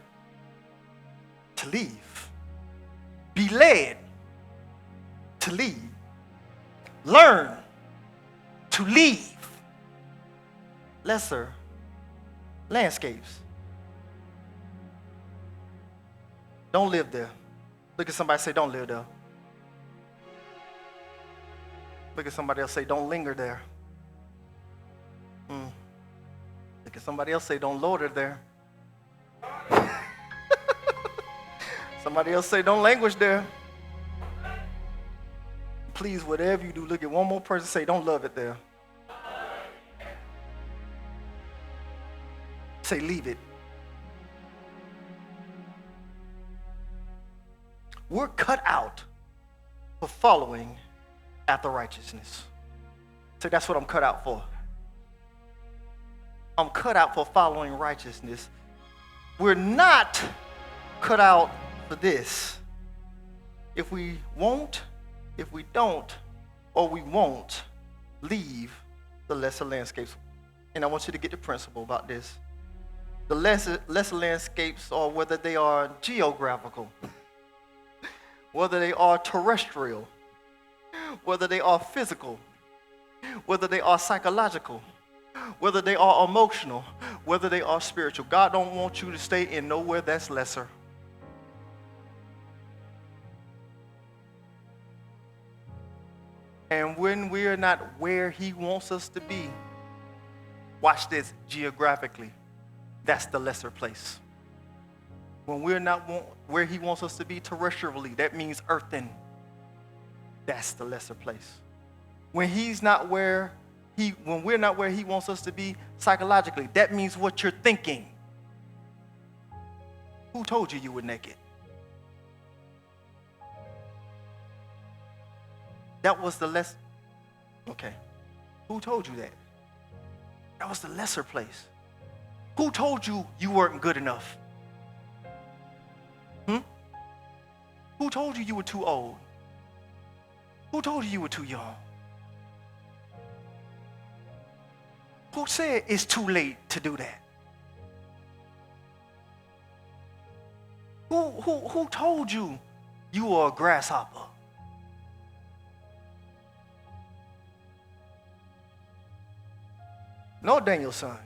to leave. Be led to lead. Learn to leave lesser landscapes. Don't live there. Look at somebody, say, don't live there. Look at somebody else, say, don't linger there. Look at somebody else, say, don't loiter there. Somebody else say, don't languish there. Please, whatever you do, look at one more person, say, don't love it there. Say, leave it. We're cut out for following after righteousness. So that's what I'm cut out for. I'm cut out for following righteousness. We're not cut out for this. If we won't, if we don't, or we won't leave the lesser landscapes. And I want you to get the principle about this. The lesser landscapes are whether they are geographical, whether they are terrestrial, whether they are physical, whether they are psychological, whether they are emotional, whether they are spiritual. God don't want you to stay in nowhere that's lesser. And when we're not where he wants us to be, watch this, geographically, that's the lesser place. When we're not where he wants us to be terrestrially, that means earthen. That's the lesser place. When we're not where he wants us to be psychologically, that means what you're thinking. Who told you you were naked? That was the less. Okay. Who told you that? That was the lesser place. Who told you you weren't good enough? Who told you you were too old? Who told you you were too young? Who said it's too late to do that? Who told you you were a grasshopper? No, Daniel's son,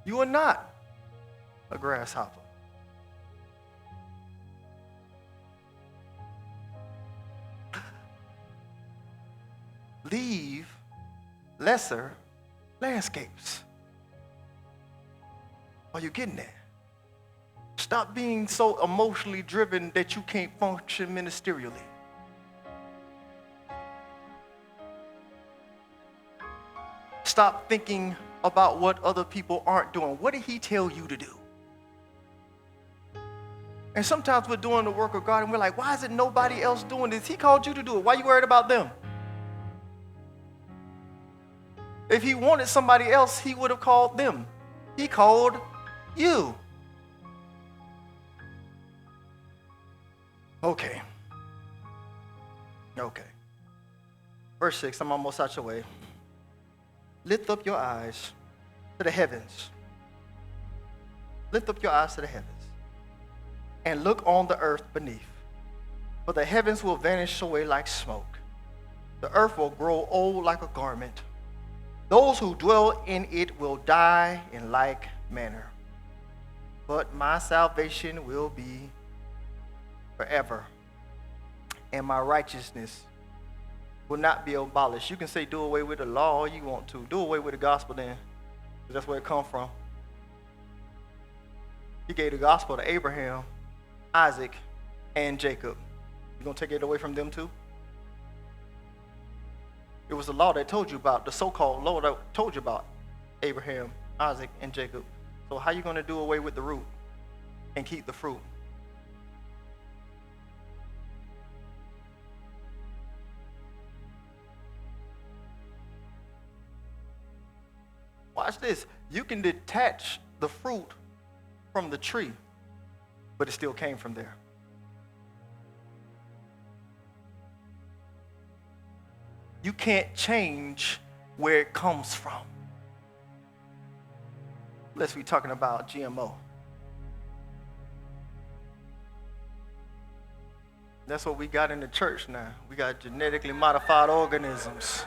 you are not a grasshopper. leave lesser landscapes. Are you getting that? Stop being so emotionally driven that you can't function ministerially. Stop thinking about what other people aren't doing. What did he tell you to do? And sometimes we're doing the work of God and we're like, why isn't nobody else doing this? He called you to do it. Why are you worried about them? If he wanted somebody else, he would have called them. He called you. Okay. Verse 6, I'm almost out your way. Lift up your eyes to the heavens. Lift up your eyes to the heavens and look on the earth beneath. For the heavens will vanish away like smoke. The earth will grow old like a garment. Those who dwell in it will die in like manner. But my salvation will be forever, and my righteousness will not be abolished. You can say do away with the law all you want to. Do away with the gospel then, because that's where it comes from. He gave the gospel to Abraham, Isaac, and Jacob. You gonna take it away from them too? It was the law that told you about, the so-called law that told you about Abraham, Isaac, and Jacob. So how are you gonna do away with the root and keep the fruit? Watch this. You can detach the fruit from the tree, but it still came from there. You can't change where it comes from. Unless we're talking about GMO. That's what we got in the church now. We got genetically modified organisms.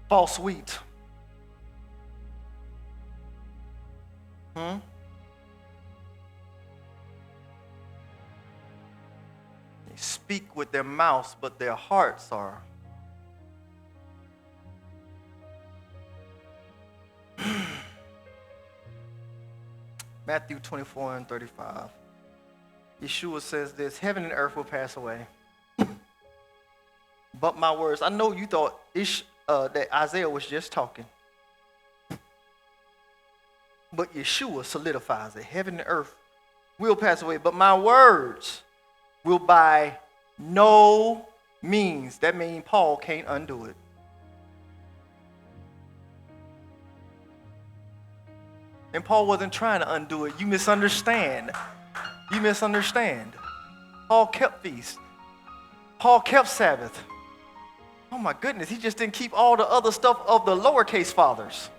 False wheat. They speak with their mouths, but their hearts are. Matthew 24:35. Yeshua says this, heaven and earth will pass away, but my words. I know you thought that Isaiah was just talking. But Yeshua solidifies it. Heaven and earth will pass away, but my words will by no means. That means Paul can't undo it. And Paul wasn't trying to undo it. You misunderstand. You misunderstand. Paul kept feast. Paul kept Sabbath. Oh my goodness, he just didn't keep all the other stuff of the lowercase fathers.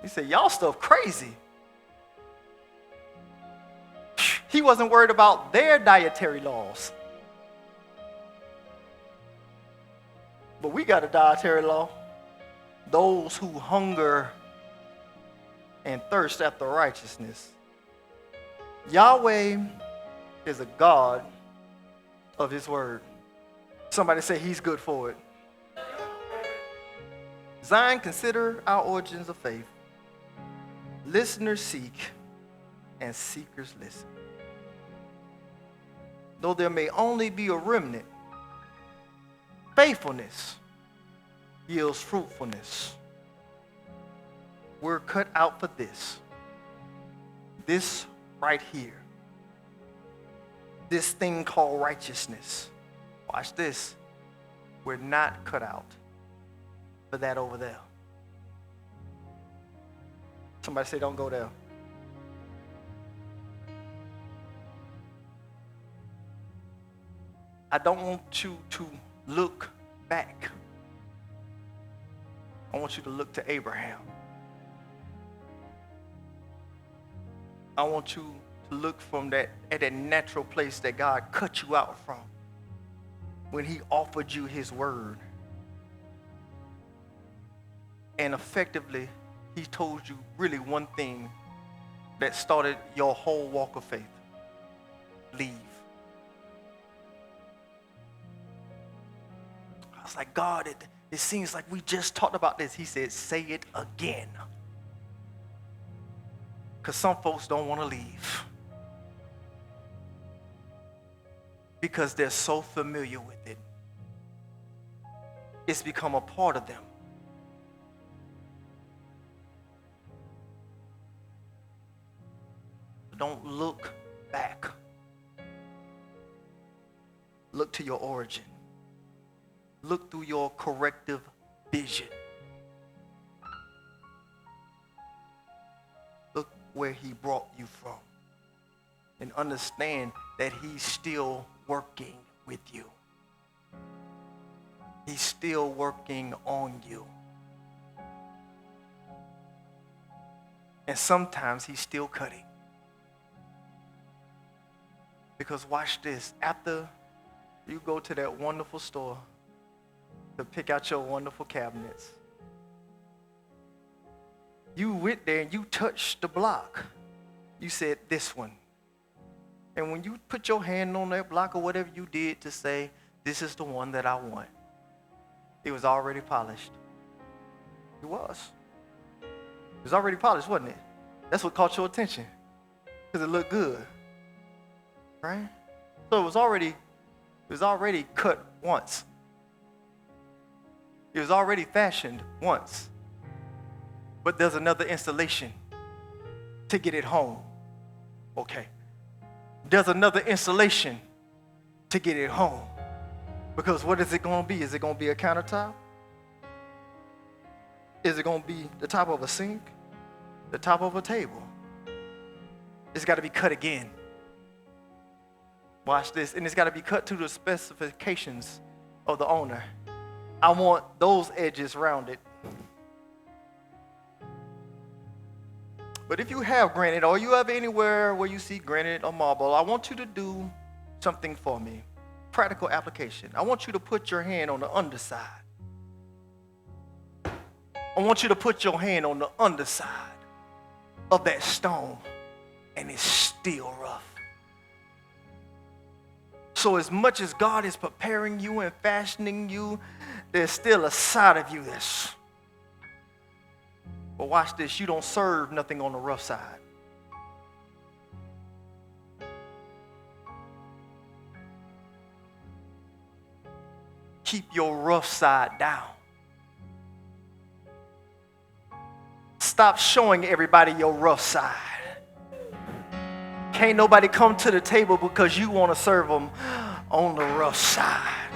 He said, y'all stuff crazy. He wasn't worried about their dietary laws. But we got a dietary law. Those who hunger and thirst after righteousness. Yahweh is a God of his word. Somebody say he's good for it. Zion, consider our origins of faith. Listeners seek and seekers listen. Though there may only be a remnant, faithfulness yields fruitfulness. We're cut out for this. This right here. This thing called righteousness. Watch this. We're not cut out for that over there. Somebody say, don't go there. I don't want you to look back. I want you to look to Abraham. I want you to look from that natural place that God cut you out from when he offered you his word. And effectively, he told you really one thing that started your whole walk of faith. leave. I was like, God, it seems like we just talked about this. He said, say it again. Because some folks don't want to leave. Because they're so familiar with it. It's become a part of them. Don't look back. Look to your origin. Look through your corrective vision. Look where he brought you from. And understand that he's still working with you. He's still working on you. And sometimes he's still cutting. Because watch this. After you go to that wonderful store to pick out your wonderful cabinets, you went there and you touched the block. You said, this one. And when you put your hand on that block or whatever you did to say, this is the one that I want, it was already polished. It was. It was already polished, wasn't it? That's what caught your attention. Because it looked good. Right? So it was already cut once. It was already fashioned once. But there's another installation to get it home. Okay. There's another installation to get it home. Because what is it going to be? Is it going to be a countertop? Is it going to be the top of a sink? The top of a table? It's got to be cut again. Watch this. And it's got to be cut to the specifications of the owner. I want those edges rounded. But if you have granite, or you have anywhere where you see granite or marble, I want you to do something for me. Practical application. I want you to put your hand on the underside. I want you to put your hand on the underside of that stone, and it's still rough. So as much as God is preparing you and fashioning you, there's still a side of you that's. But watch this, you don't serve nothing on the rough side. Keep your rough side down. Stop showing everybody your rough side. Can't nobody come to the table because you want to serve them on the rough side.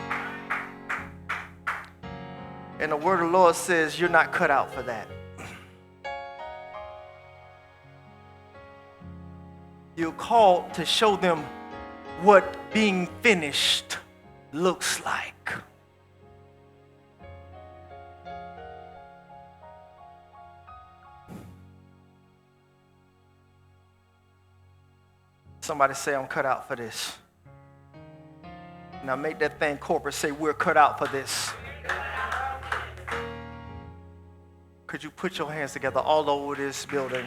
And the word of the Lord says you're not cut out for that. You're called to show them what being finished looks like. Somebody say, I'm cut out for this. Now make that thing corporate. Say, we're cut out for this. Could you put your hands together all over this building?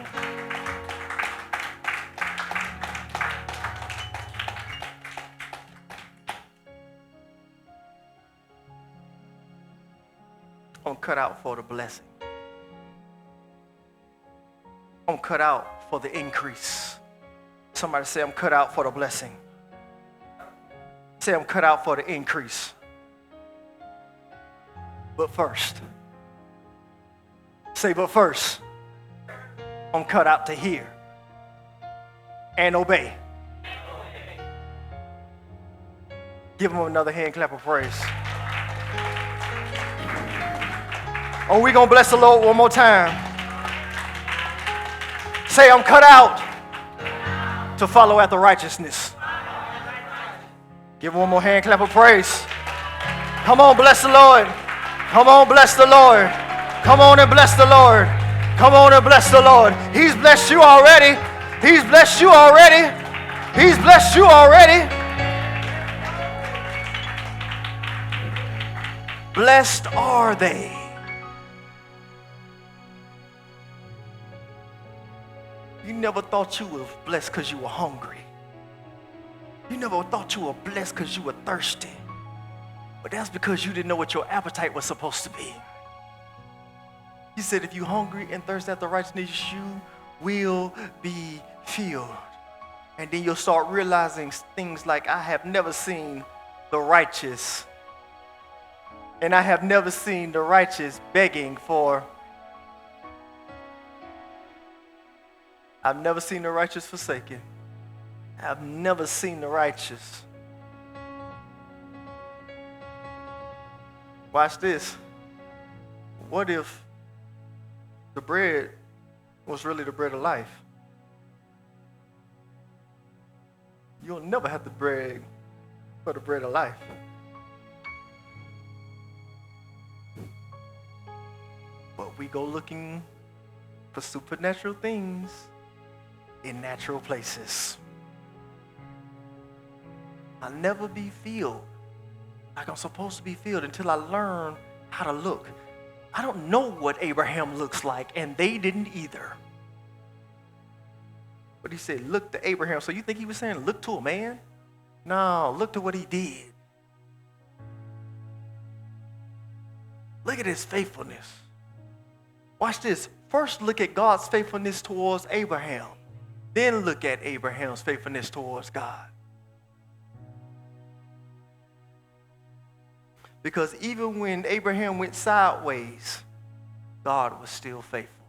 I'm cut out for the blessing. I'm cut out for the increase. Somebody say, I'm cut out for the blessing. Say, I'm cut out for the increase. But first. Say, but first, I'm cut out to hear and obey. Give them another hand clap of praise. Oh, we're going to bless the Lord one more time. Say, I'm cut out to follow after righteousness. Give one more hand clap of praise. Come on, bless the Lord. Come on, bless the Lord. Come on and bless the Lord. Come on and bless the Lord. He's blessed you already. He's blessed you already. He's blessed you already. Blessed are they. You never thought you were blessed because you were hungry. You never thought you were blessed because you were thirsty. But that's because you didn't know what your appetite was supposed to be. He said, if you're hungry and thirst after righteousness, you will be filled. And then you'll start realizing things like, I have never seen the righteous. And I have never seen the righteous begging for. I've never seen the righteous forsaken. I've never seen the righteous. Watch this. What if the bread was really the bread of life? You'll never have to beg for the bread of life. But we go looking for supernatural things in natural places. I'll never be filled like I'm supposed to be filled until I learn how to look. I don't know what Abraham looks like, and they didn't either. But he said, look to Abraham. So you think he was saying, look to a man? No, look to what he did. Look at his faithfulness. Watch this. First, look at God's faithfulness towards Abraham. Then look at Abraham's faithfulness towards God. Because even when Abraham went sideways, God was still faithful.